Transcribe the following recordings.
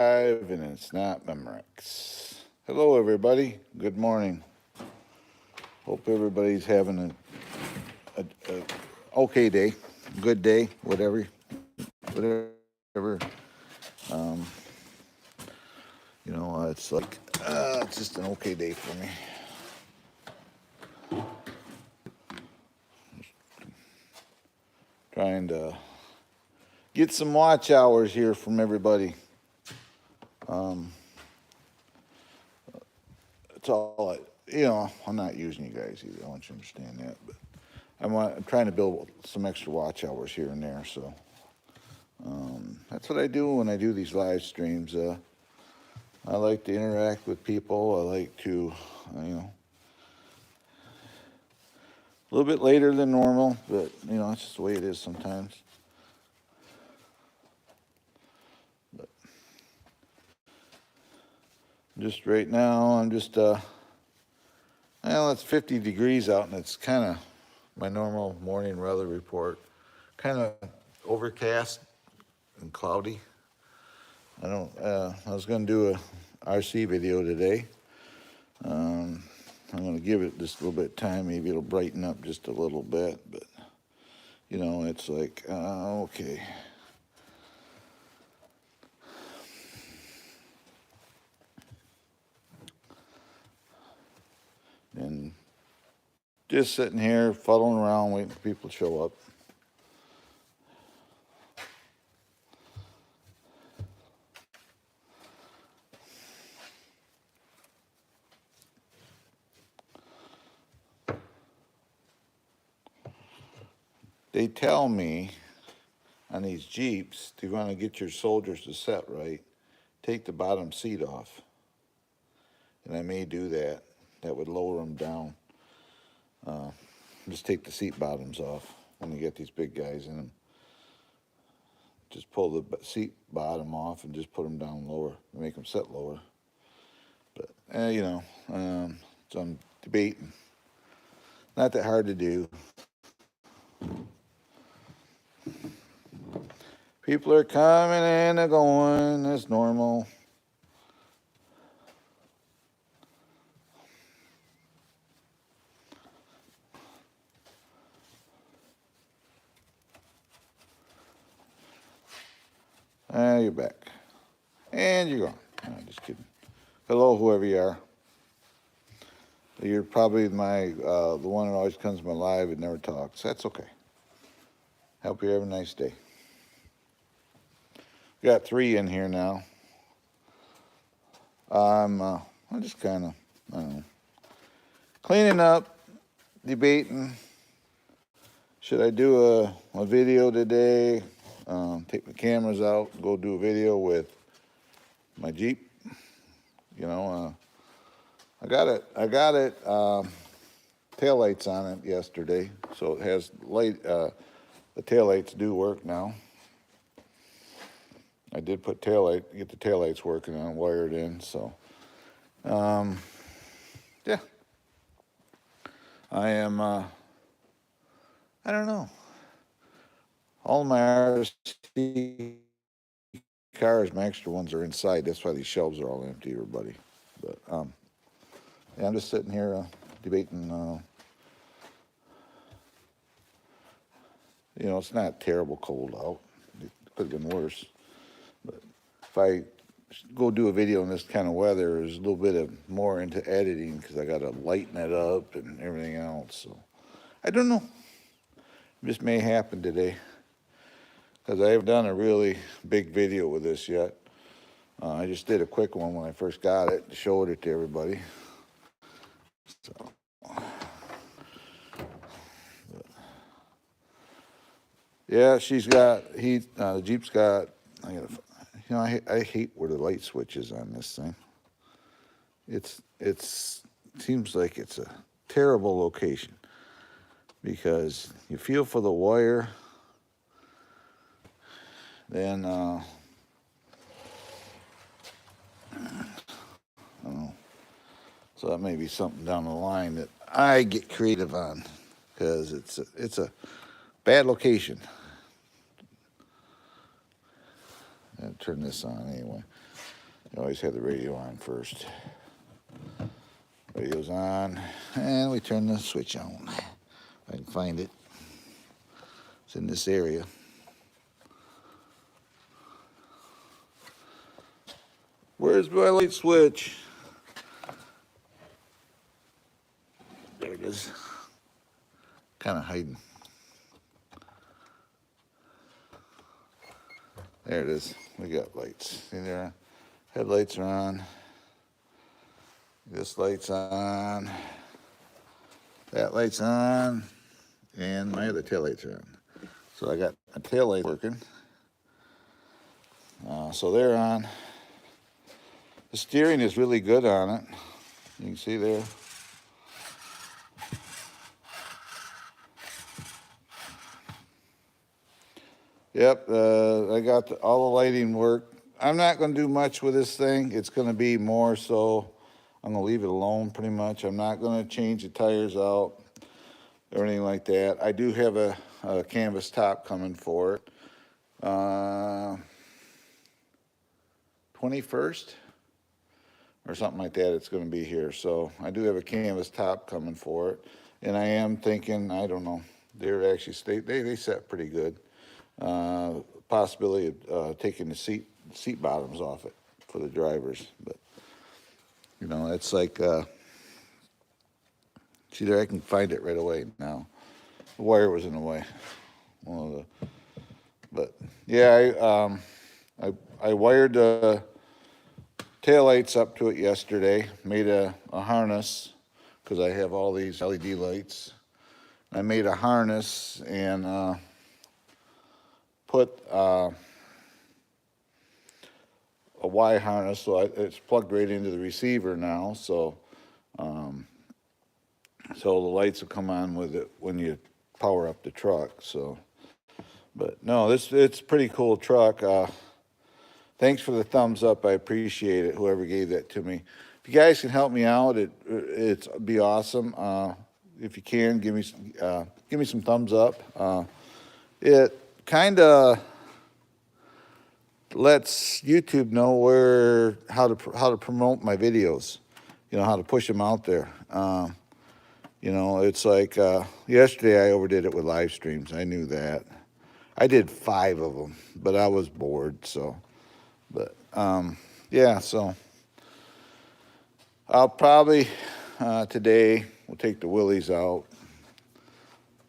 and it's not Memorex. Hello, everybody. Good morning. Hope everybody's having a okay day, good day, whatever. Um, it's like it's just an okay day for me. Trying to get some watch hours here from everybody. It's all, I'm not using you guys either. I want you to understand that. But I'm trying to build some extra watch hours here and there. So that's what I do when I do these live streams. I like to interact with people. I like to, a little bit later than normal, but, it's just the way it is sometimes. But just right now, I'm just, it's 50 degrees out, and it's kind of my normal morning weather report. Kind of overcast and cloudy. I was going to do a RC video today. I'm going to give it just a little bit of time. Maybe it'll brighten up just a little bit, but, it's like, okay. And just sitting here, fuddling around, waiting for people to show up. They tell me on these Jeeps, if you want to get your soldiers to set right, take the bottom seat off. And I may do that. That would lower them down. Just take the seat bottoms off when you get these big guys in them. Just pull the seat bottom off and just put them down lower, make them set lower. But, so I'm debating. Not that hard to do. People are coming and they're going. That's normal. You're back. And you're gone. No, just kidding. Hello, whoever you are. You're probably the one that always comes to my live and never talks. That's okay. Hope you have a nice day. Got 3 in here now. I'm just kind of, I don't know, cleaning up, debating. Should I do a video today? Take my cameras out, go do a video with my Jeep. I got it. Taillights on it yesterday, so it has light. The taillights do work now. I did get the taillights working and wired in. So, yeah. I am. I don't know. All my RC cars, my extra ones are inside. That's why these shelves are all empty, everybody. But yeah, I'm just sitting here debating. It's not terrible cold out. It could have been worse. But if I go do a video in this kind of weather, there's a little bit of more into editing because I got to lighten it up and everything else. So I don't know. It just may happen today because I haven't done a really big video with this yet. I just did a quick one when I first got it, showed it to everybody. So, yeah, the Jeep's got. I hate where the light switch is on this thing. It seems like it's a terrible location because you feel for the wire, then I don't know. So that may be something down the line that I get creative on because it's a bad location. I'll turn this on anyway. Always have the radio on first. Radio's on, and we turn the switch on. If I can find it. It's in this area. Where's my light switch? There it is. Kind of hiding. There it is. We got lights. See there? Headlights are on. This light's on. That light's on. And my other tail lights are on. So I got my tail light working. So they're on. The steering is really good on it. You can see there. Yep, I got all the lighting work. I'm not going to do much with this thing. It's going to be more so, I'm going to leave it alone pretty much. I'm not going to change the tires out or anything like that. I do have a canvas top coming for it. 21st or something like that, it's going to be here. So I do have a canvas top coming for it. And I am thinking, I don't know, they're actually, they set pretty good. Possibility of taking the seat bottoms off it for the drivers, but you know, it's like see there, I can find it right away now. The wire was in the way. But yeah, I wired the taillights up to it yesterday. Made a harness because I have all these LED lights. I made a harness and put a Y harness, so it's plugged right into the receiver now. So, so the lights will come on with it when you power up the truck. So, but no, it's a pretty cool truck. Thanks for the thumbs up. I appreciate it. Whoever gave that to me. If you guys can help me out, it'd be awesome. If you can, give me some thumbs up. It kind of lets YouTube know how to promote my videos, you know, how to push them out there. You know, it's like yesterday I overdid it with live streams. I knew that. I did 5 of them, but I was bored. So, but yeah. So I'll probably today we'll take the willies out.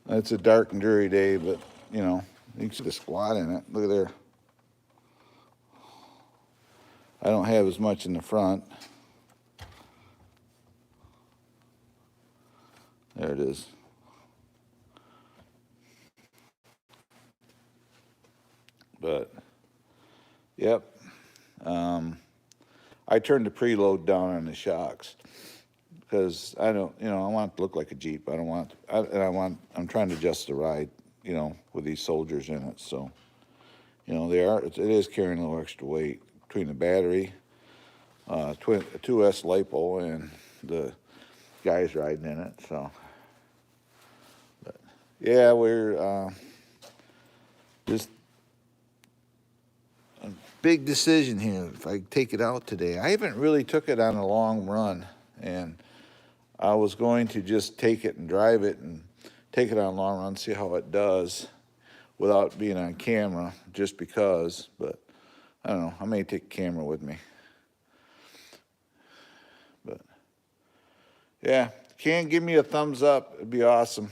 It's a dark and dreary day, but you know. You can see the squat in it. Look at there. I don't have as much in the front. There it is. But, yep. I turned the preload down on the shocks because I don't, you know, I want it to look like a Jeep. I don't want, I'm trying to adjust the ride, you know, with these soldiers in it. So, you know, it is carrying a little extra weight between the battery, 2S LiPo, and the guys riding in it. So, but yeah, we're just a big decision here. If I take it out today, I haven't really took it on a long run, and I was going to just take it and drive it and take it on a long run, see how it does without being on camera, just because. But I don't know, I may take a camera with me. But yeah, can give me a thumbs up, it'd be awesome.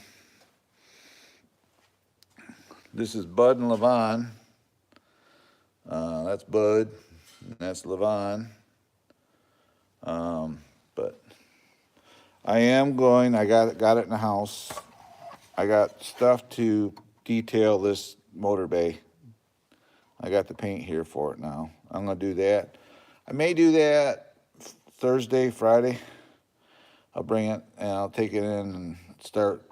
This is Bud and Levon. That's Bud, and that's Levon. But I am going, I got it in the house. I got stuff to detail this motor bay. I got the paint here for it now. I'm gonna do that. I may do that Thursday, Friday. I'll bring it and I'll take it in and start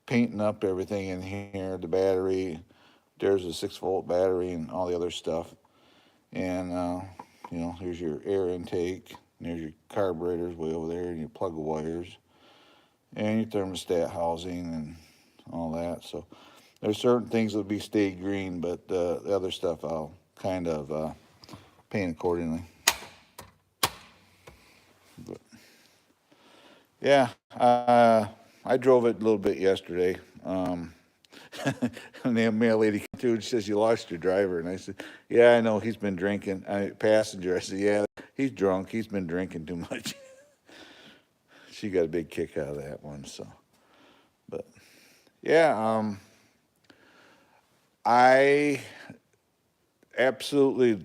painting up everything in here, the battery. There's a 6-volt battery and all the other stuff. And, you know, here's your air intake. And there's your carburetors way over there and your plug of wires. And your thermostat housing and all that. So there's certain things that'll be stay green, but the other stuff I'll kind of paint accordingly. But, yeah, I drove it a little bit yesterday. And the mail lady came through and she says, "You lost your driver." And I said, "Yeah, I know. He's been drinking." Passenger. I said, "Yeah, he's drunk. He's been drinking too much." She got a big kick out of that one. So, but yeah, I absolutely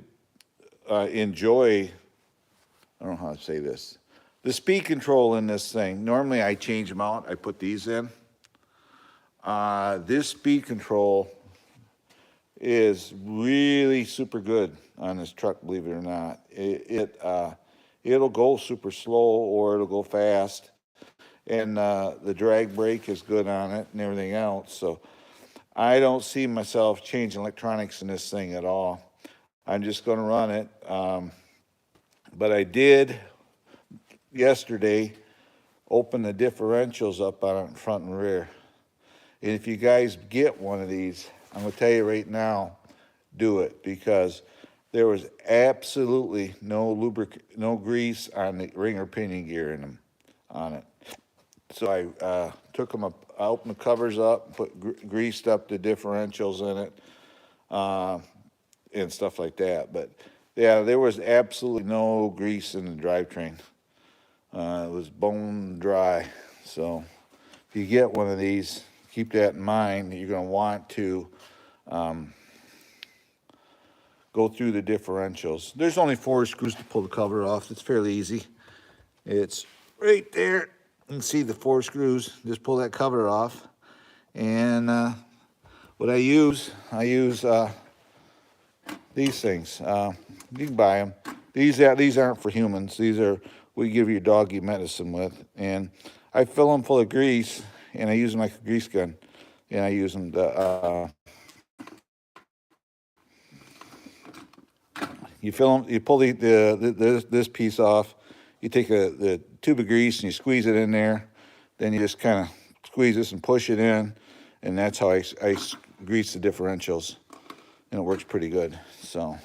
enjoy. I don't know how to say this. The speed control in this thing. Normally, I change them out. I put these in. This speed control is really super good on this truck, believe it or not. It'll go super slow or it'll go fast, and the drag brake is good on it and everything else. So I don't see myself changing electronics in this thing at all. I'm just going to run it. But I did yesterday open the differentials up on it front and rear. And if you guys get one of these, I'm going to tell you right now, do it, because there was absolutely no grease on the ring or pinion gear in them on it. So I took them up, I opened the covers up, greased up the differentials in it, and stuff like that. But yeah, there was absolutely no grease in the drivetrain. It was bone dry. So if you get one of these, keep that in mind. You're going to want to go through the differentials. There's only 4 screws to pull the cover off. It's fairly easy. It's right there. You can see the 4 screws. Just pull that cover off. And what I use these things. You can buy them. These aren't for humans. These are we give your doggy medicine with. And I fill them full of grease, and I use them like a grease gun. And I use them to you fill them. You pull this piece off. You take the tube of grease and you squeeze it in there. Then you just kind of squeeze this and push it in, and that's how I grease the differentials, and it works pretty good. So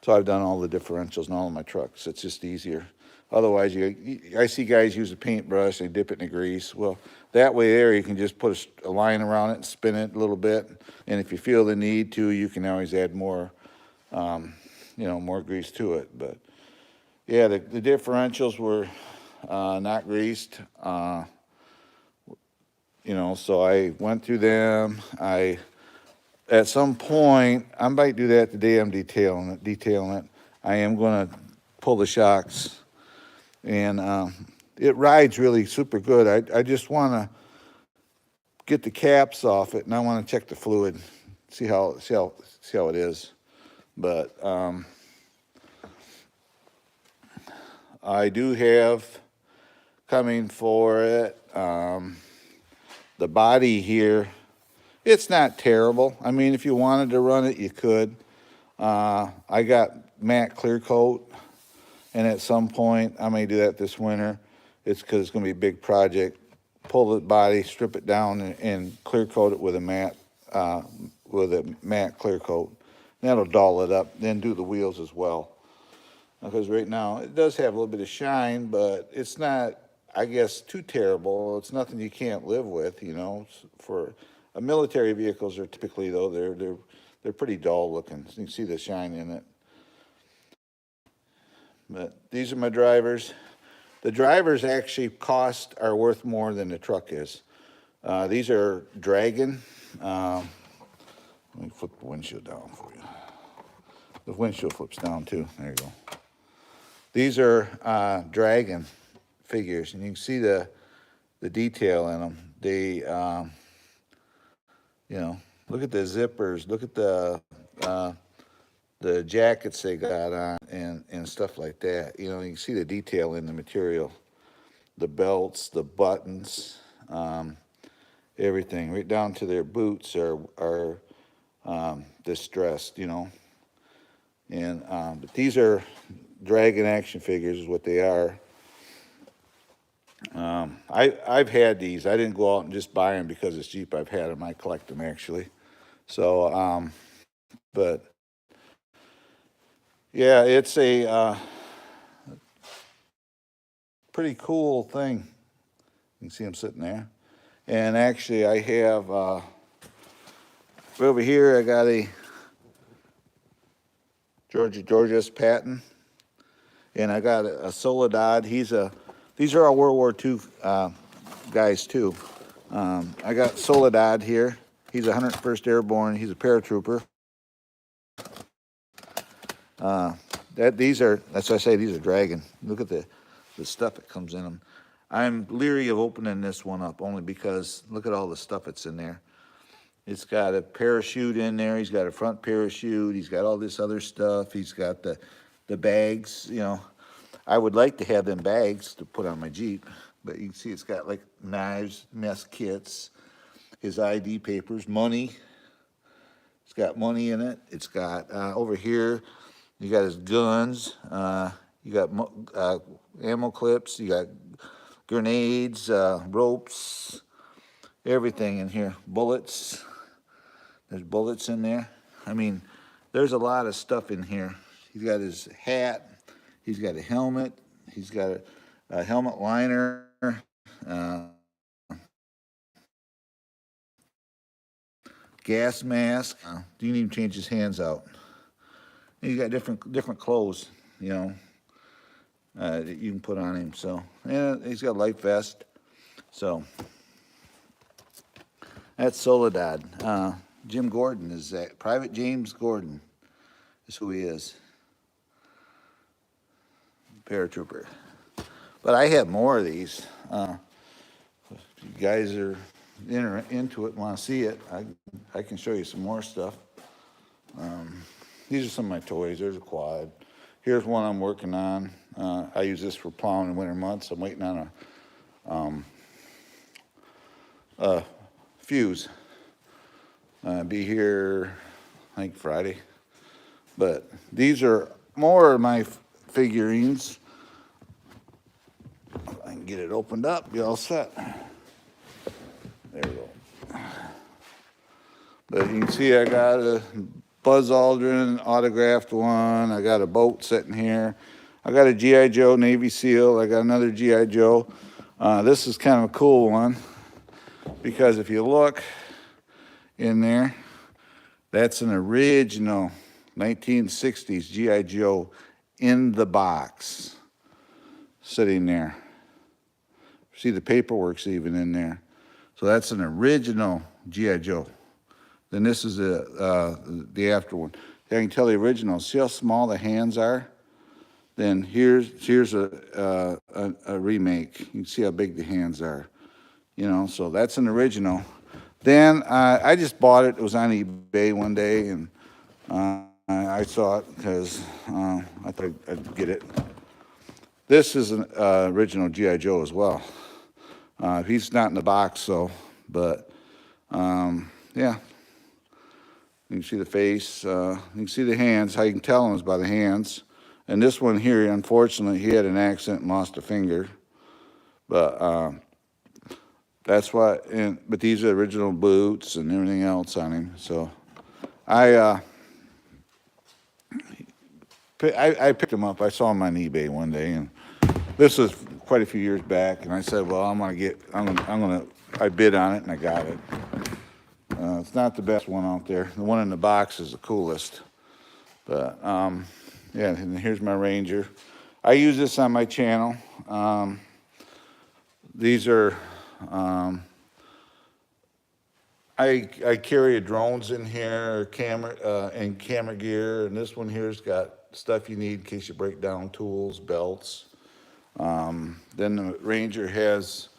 I've done all the differentials in all of my trucks. It's just easier. Otherwise, I see guys use a paintbrush, they dip it in the grease. Well, that way there, you can just put a line around it and spin it a little bit. And if you feel the need to, you can always add more, more grease to it. But yeah, the differentials were not greased. So I went through them. At some point, I might do that today. I'm detailing it. I am going to pull the shocks, and it rides really super good. I just want to get the caps off it, and I want to check the fluid, see how it is. But I do have coming for it the body here. It's not terrible. I mean, if you wanted to run it, you could. I got matte clear coat, and at some point, I may do that this winter. It's because it's going to be a big project. Pull the body, strip it down, and clear coat it with a matte clear coat. That'll dull it up. Then do the wheels as well. Because right now, it does have a little bit of shine, but it's not, I guess, too terrible. It's nothing you can't live with, For military vehicles are typically, though, they're pretty dull looking. You can see the shine in it. But these are my drivers. The drivers actually are worth more than the truck is. These are Dragon. Let me flip the windshield down for you. The windshield flips down too. There you go. These are Dragon figures, and you can see the detail in them. They, look at the zippers. Look at the jackets they got on and stuff like that. You can see the detail in the material, the belts, the buttons, everything, right down to their boots are distressed, And but these are Dragon action figures, is what they are. I've had these. I didn't go out and just buy them because it's cheap. I've had them. I collect them actually. So, but yeah, it's a pretty cool thing. You can see him sitting there. And actually, I have over here. I got a Georgia's patent, and I got a Soledad. These are all World War II guys too. I got Soledad here. He's 101st Airborne. He's a paratrooper. That's why I say these are dragon. Look at the stuff that comes in them. I'm leery of opening this one up only because look at all the stuff that's in there. It's got a parachute in there. He's got a front parachute. He's got all this other stuff. He's got the bags, you know. I would like to have them bags to put on my Jeep, but you can see it's got like knives, mess kits, his ID papers, money. It's got money in it. It's got over here, you got his guns. You got ammo clips. You got grenades, ropes, everything in here. Bullets. There's bullets in there. I mean, there's a lot of stuff in here. He's got his hat. He's got a helmet. He's got a helmet liner. Gas mask. Didn't even change his hands out. He's got different clothes, you know, that you can put on him. So, yeah, he's got a life vest. So, that's Soledad. Jim Gordon is that. Private James Gordon is who he is. Paratrooper. But I have more of these. If you guys are into it and want to see it, I can show you some more stuff. These are some of my toys. There's a quad. Here's one I'm working on. I use this for plowing in winter months. I'm waiting on a fuse. Be here, I think, Friday. But these are more of my figurines. If I can get it opened up, be all set. There we go. But you can see I got a Buzz Aldrin autographed one. I got a boat sitting here. I got a G.I. Joe Navy SEAL. I got another G.I. Joe. This is kind of a cool one because if you look in there, that's an original 1960s G.I. Joe in the box sitting there. See, the paperwork's even in there. So that's an original G.I. Joe. Then this is the after one. I can tell the original. See how small the hands are? Then here's a remake. You can see how big the hands are. You know, so that's an original. Then I just bought it. It was on eBay one day, and I saw it because I thought I'd get it. This is an original G.I. Joe as well. He's not in the box, though, but yeah. You can see the face. You can see the hands. How you can tell them is by the hands. And this one here, unfortunately, he had an accident and lost a finger. But that's why. But these are original boots and everything else on him. So I picked him up. I saw him on eBay one day, and this was quite a few years back. And I said, well, I bid on it, and I got it. It's not the best one out there. The one in the box is the coolest. But, yeah, and here's my Ranger. I use this on my channel. These are, I carry drones in here, and camera gear. And this one here's got stuff you need in case you break down tools, belts. Then the Ranger has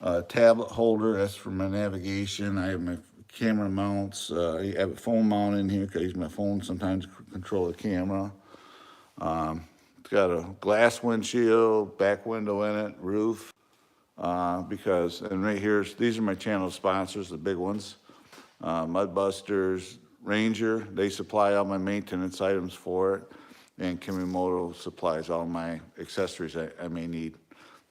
a tablet holder. That's for my navigation. I have my camera mounts. I have a phone mount in here because I use my phone sometimes to control the camera. It's got a glass windshield, back window in it, roof. And right here, these are my channel sponsors, the big ones. Mudbusters, Ranger, they supply all my maintenance items for it. And Kimimoto supplies all my accessories I may need.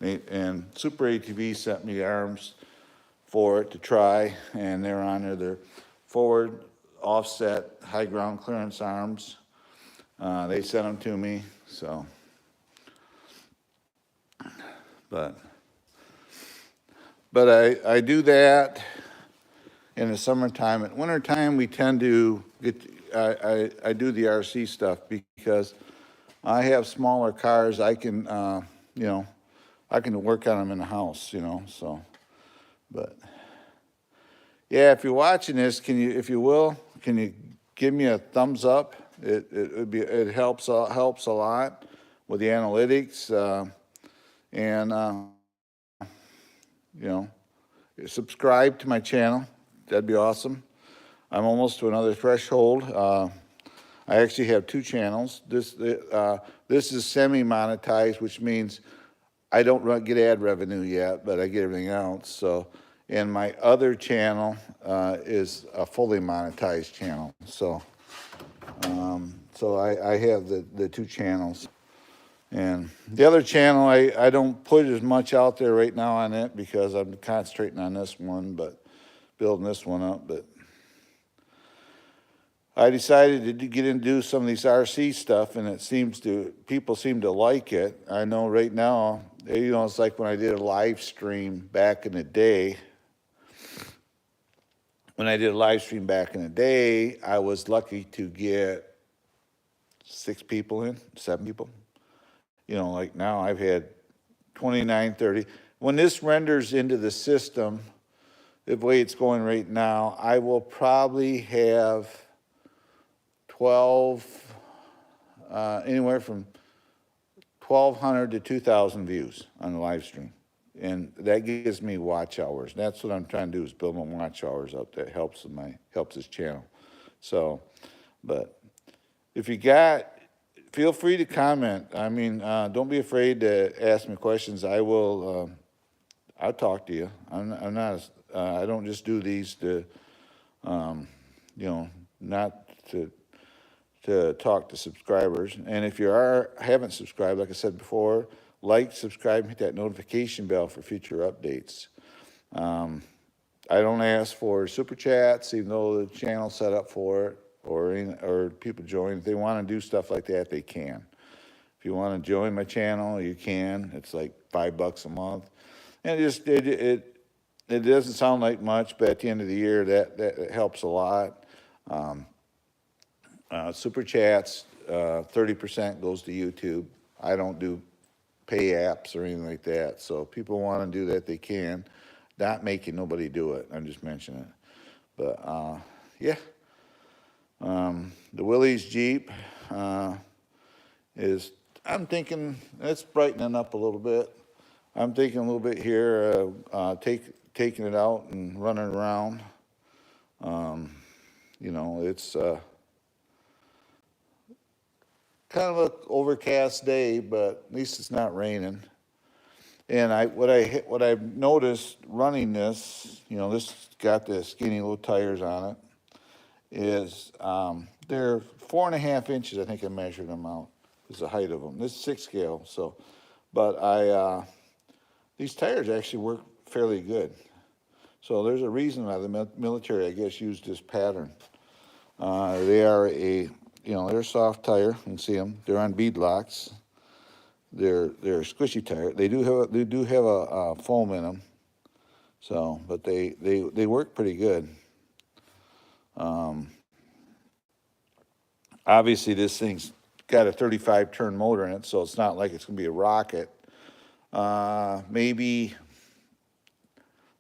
And Super ATV sent me arms for it to try, and they're on there. They're forward, offset, high ground clearance arms. They sent them to me, so. But I do that in the summertime. At wintertime, we tend to get, I do the RC stuff because I have smaller cars. I can, you know, I can work on them in the house, you know, so, but yeah, if you're watching this, can you, if you will, can you give me a thumbs up? It helps a lot with the analytics, and you know, subscribe to my channel. That'd be awesome. I'm almost to another threshold. I actually have 2 channels. This is semi-monetized, which means I don't get ad revenue yet, but I get everything else. So, and my other channel is a fully monetized channel. So, I have the 2 channels. And the other channel, I don't put as much out there right now on it because I'm concentrating on this one, but building this one up. But I decided to get into some of these RC stuff, and people seem to like it. I know right now, you know, it's like when I did a live stream back in the day. When I did a live stream back in the day, I was lucky to get 6 people in, 7 people. You know, like now I've had 29, 30. When this renders into the system, the way it's going right now, I will probably have 12, anywhere from 1,200 to 2,000 views on the live stream. And that gives me watch hours. That's what I'm trying to do, is build my watch hours up. That helps this channel. So, but if you got, feel free to comment. I mean, don't be afraid to ask me questions. I'll talk to you. I'm not, I don't just do these to, you know, not to talk to subscribers. And if you haven't subscribed, like I said before, like, subscribe, hit that notification bell for future updates. I don't ask for super chats, even though the channel's set up for it, or people join. If they want to do stuff like that, they can. If you want to join my channel, you can. It's like $5 a month, and it doesn't sound like much, but at the end of the year, that helps a lot. Super chats, 30% goes to YouTube. I don't do pay apps or anything like that. So if people want to do that, they can. Not making nobody do it. I'm just mentioning it. But yeah, the Willys Jeep is. I'm thinking it's brightening up a little bit. I'm thinking a little bit here, taking it out and running around. You know, it's kind of an overcast day, but at least it's not raining. And what I've noticed running this, you know, this got the skinny little tires on it, is they're 4.5 inches. I think I measured them out. Is the height of them. This is 6 scale. So, but these tires actually work fairly good. So there's a reason why the military, I guess, used this pattern. They are they're a soft tire. You can see them. They're on bead locks. They're a squishy tire. They do have a foam in them. So, but they work pretty good. Obviously, this thing's got a 35 turn motor in it, so it's not like it's going to be a rocket. Maybe,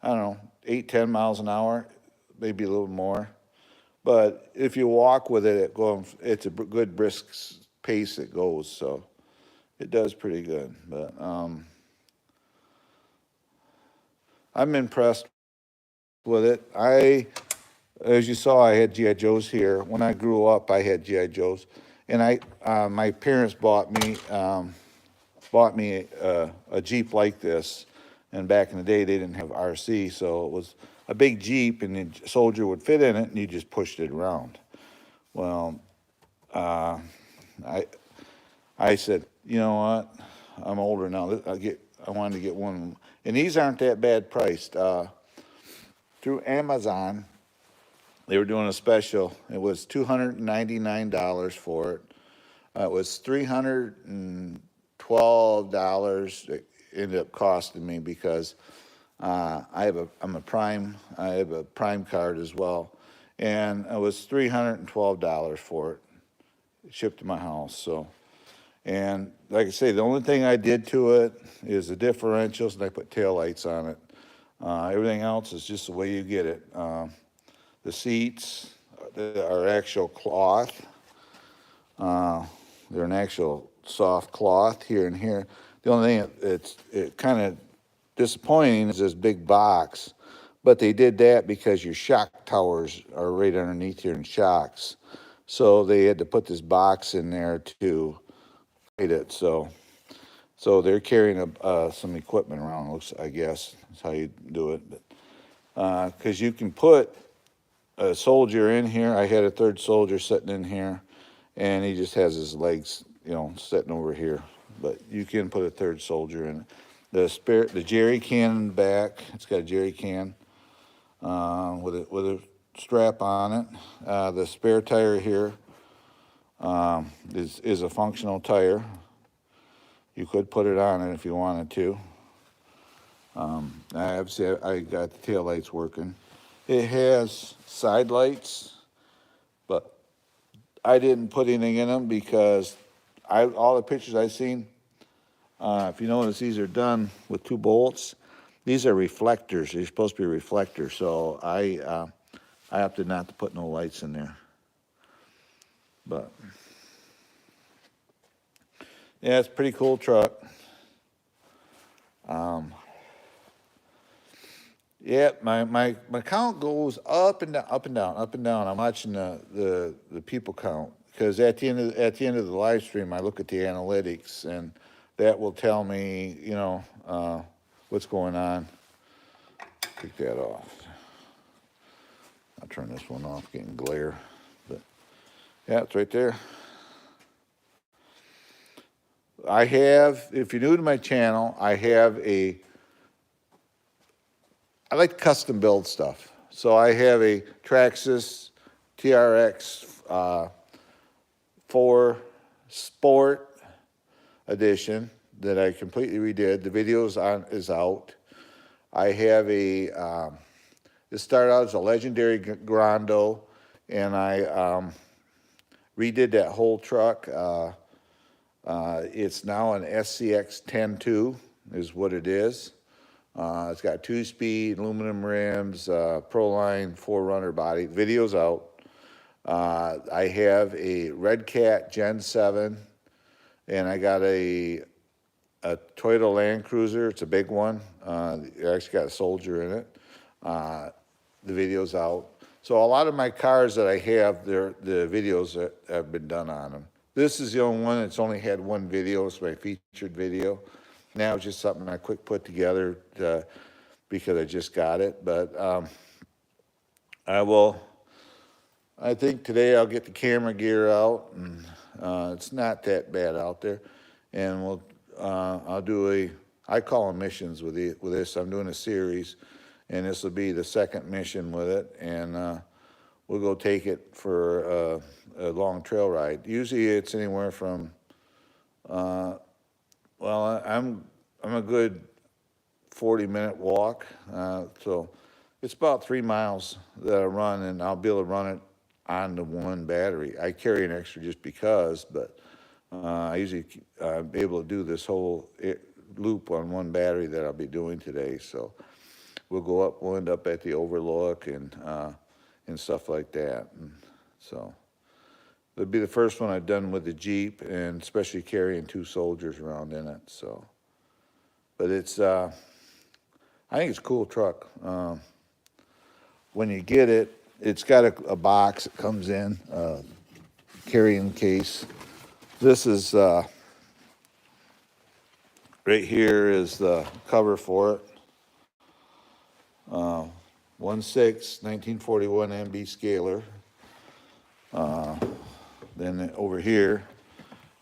I don't know, 8-10 miles an hour, maybe a little more. But if you walk with it, it's a good brisk pace it goes, so it does pretty good. But I'm impressed with it. As you saw, I had G.I. Joes here. When I grew up, I had G.I. Joes. And my parents bought me a Jeep like this. And back in the day, they didn't have RC, so it was a big Jeep, and the soldier would fit in it, and you just pushed it around. Well, I said, you know what? I'm older now. I wanted to get one of them. And these aren't that bad priced. Through Amazon, they were doing a special. It was $299 for it. It was $312 ended up costing me because I have a Prime card as well, and it was $312 for it, shipped to my house. So, and like I say, the only thing I did to it is the differentials, and I put taillights on it. Everything else is just the way you get it. The seats are actual cloth. They're an actual soft cloth here and here. The only thing it kind of disappointing is this big box, but they did that because your shock towers are right underneath here in shocks. So they had to put this box in there to hide it. So they're carrying some equipment around. Looks, I guess, that's how you do it. But because you can put a soldier in here. I had a third soldier sitting in here, and he just has his legs, sitting over here. But you can put a third soldier in. The jerry can in the back. It's got a jerry can with a strap on it. The spare tire here is a functional tire. You could put it on it if you wanted to. Obviously, I got the tail lights working. It has side lights, but I didn't put anything in them because all the pictures I've seen, if you notice, these are done with 2 bolts. These are reflectors. They're supposed to be reflectors, so I opted not to put no lights in there. But yeah, it's a pretty cool truck. Yeah, my count goes up and down, up and down, up and down. I'm watching the people count because at the end of the live stream, I look at the analytics, and that will tell me, what's going on. Take that off. I'll turn this one off, getting glare. But yeah, it's right there. I have, if you're new to my channel, I like to custom build stuff. So I have a Traxxas TRX 4 Sport edition that I completely redid. The video is out. I have it started out as a legendary Grando, and I redid that whole truck. It's now an SCX 10.2 is what it is. It's got 2-speed, aluminum rims, Proline 4Runner body. Video's out. I have a Red Cat Gen 7, and I got a Toyota Land Cruiser. It's a big one. It actually got a soldier in it. The video's out. So a lot of my cars that I have, the videos that have been done on them. This is the only one that's only had one video. It's my featured video. Now it's just something I quick put together because I just got it. But I think today I'll get the camera gear out, and it's not that bad out there. And I'll do I call them missions with this. I'm doing a series, and this will be the second mission with it. And we'll go take it for a long trail ride. Usually it's anywhere from well, I'm a good 40-minute walk, so it's about 3 miles that I run, and I'll be able to run it on the one battery. I carry an extra just because, but I usually be able to do this whole loop on one battery that I'll be doing today. So we'll end up at the Overlook and stuff like that. And so it'll be the first one I've done with the Jeep, and especially carrying 2 soldiers around in it. So, but it's, I think it's a cool truck. When you get it, it's got a box that comes in, carrying case. This is, right here is the cover for it. 1941 MB scaler. Then over here,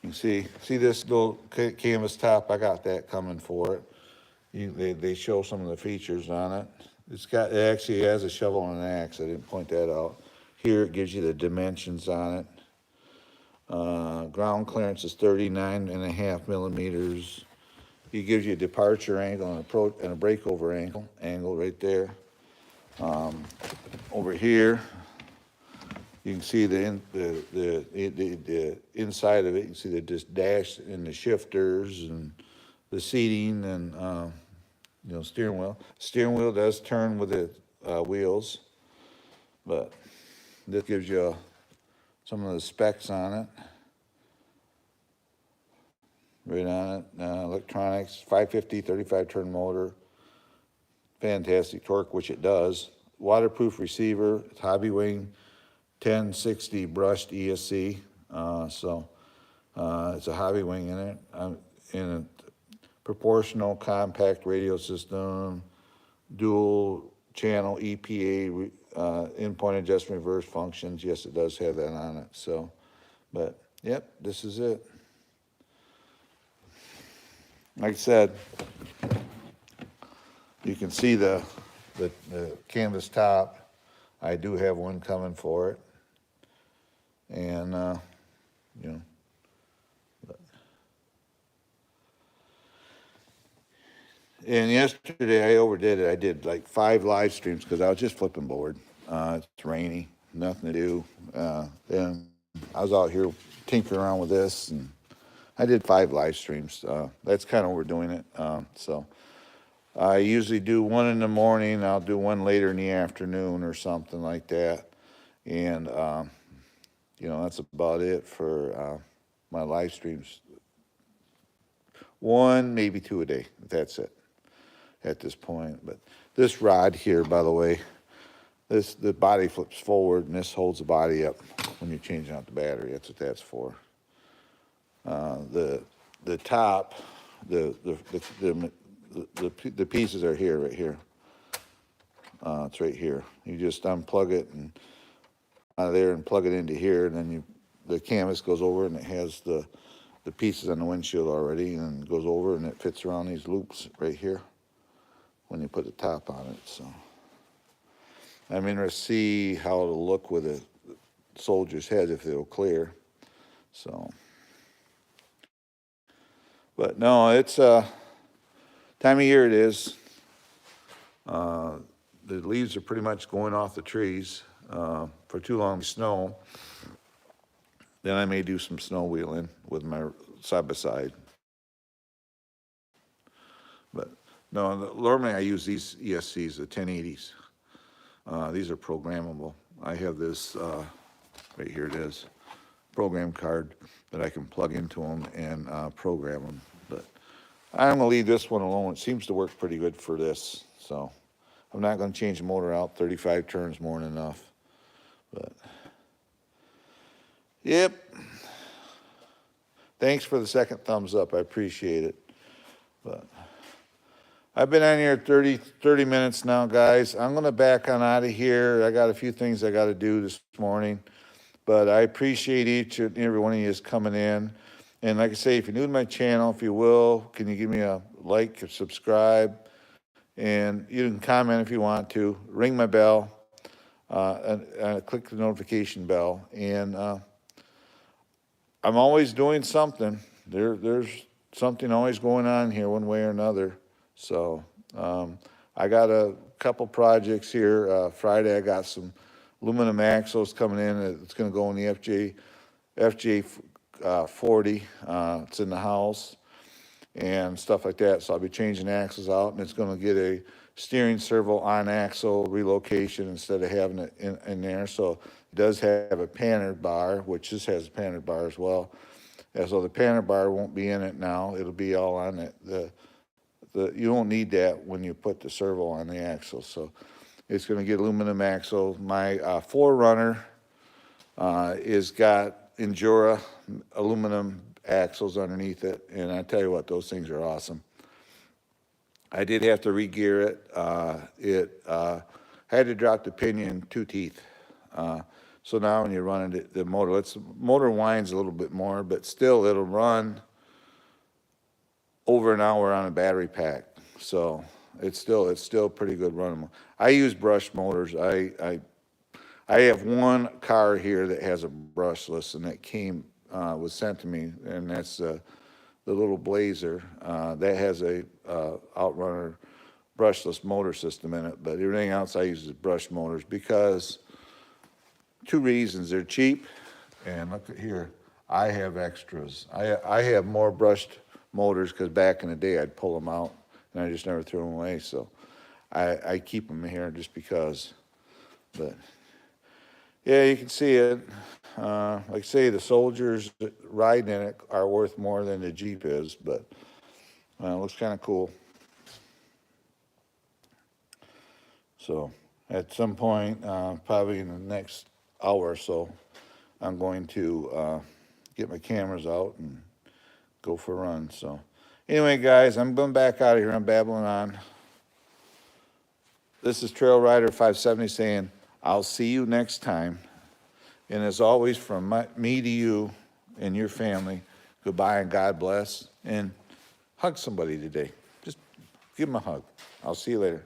you can see this little canvas top. I got that coming for it. They show some of the features on it. It actually has a shovel and an axe. I didn't point that out. Here it gives you the dimensions on it. Ground clearance is 39.5 millimeters. He gives you a departure angle and a breakover angle right there. Over here, you can see the inside of it. You can see the dash and the shifters and the seating and steering wheel. Steering wheel does turn with the wheels, but this gives you some of the specs on it. Right on it. Electronics, 550, 35 turn motor. Fantastic torque, which it does. Waterproof receiver, hobby wing, 1060 brushed ESC. It's a hobby wing in it. In a proportional compact radio system, dual channel EPA, in-point adjustment reverse functions. Yes, it does have that on it. So, but yep, this is it. Like I said, you can see the canvas top. I do have one coming for it. And, and yesterday I overdid it. I did like 5 live streams because I was just flipping bored. It's rainy, nothing to do. And I was out here tinkering around with this, and I did 5 live streams. That's kind of overdoing it. So I usually do one in the morning. I'll do one later in the afternoon or something like that. And, that's about it for my live streams. 1, maybe 2 a day. That's it at this point. But this rod here, by the way, the body flips forward, and this holds the body up when you're changing out the battery. That's what that's for. The top, the pieces are here, right here. It's right here. You just unplug it and out of there and plug it into here, and then the canvas goes over, and it has the pieces on the windshield already, and it goes over, and it fits around these loops right here when you put the top on it. So I'm interested to see how it'll look with a soldier's head, if it'll clear. So, but no, it's time of year it is. The leaves are pretty much going off the trees. For too long snow, then I may do some snow wheeling with my side-by-side. But no, normally I use these ESCs, the 1080s. These are programmable. I have this, right here it is, program card that I can plug into them and program them. But I'm gonna leave this one alone. It seems to work pretty good for this. So I'm not gonna change the motor out. 35 turns more than enough. But, yep. Thanks for the second thumbs up. I appreciate it. But I've been on here 30 minutes now, guys. I'm going to back on out of here. I got a few things I got to do this morning. But I appreciate each and every one of you is coming in. And like I say, if you're new to my channel, if you will, can you give me a like or subscribe? And you can comment if you want to. Ring my bell. And click the notification bell. And I'm always doing something. There's something always going on here one way or another. So I got a couple projects here. Friday I got some aluminum axles coming in. It's going to go in the FJ 40. It's in the house and stuff like that. So I'll be changing axles out, and it's going to get a steering servo on axle relocation instead of having it in there. So it does have a panner bar, which this has a panner bar as well. And so the panner bar won't be in it now. It'll be all on it. You don't need that when you put the servo on the axle. So it's going to get aluminum axle. My Forerunner is got Endura aluminum axles underneath it. And I tell you what, those things are awesome. I did have to re-gear it. I had to drop the pinion 2 teeth. So now when you're running the motor, motor winds a little bit more, but still it'll run over an hour on a battery pack. So it's still pretty good running. I use brush motors. I have one car here that has a brushless, and that was sent to me, and that's the little Blazer. That has a Outrunner brushless motor system in it, but everything else I use is brush motors because two reasons. They're cheap, and look at here, I have extras. I have more brushed motors because back in the day I'd pull them out and I just never threw them away. So I keep them here just because. But yeah, you can see it. Like I say, the soldiers riding in it are worth more than the Jeep is, but it looks kind of cool. So at some point, probably in the next hour or so, I'm going to get my cameras out and go for a run. So anyway, guys, I'm going back out of here. I'm babbling on. This is Trail Rider 570 saying, I'll see you next time. And as always, from me to you and your family, goodbye and God bless. And hug somebody today. Just give them a hug. I'll see you later.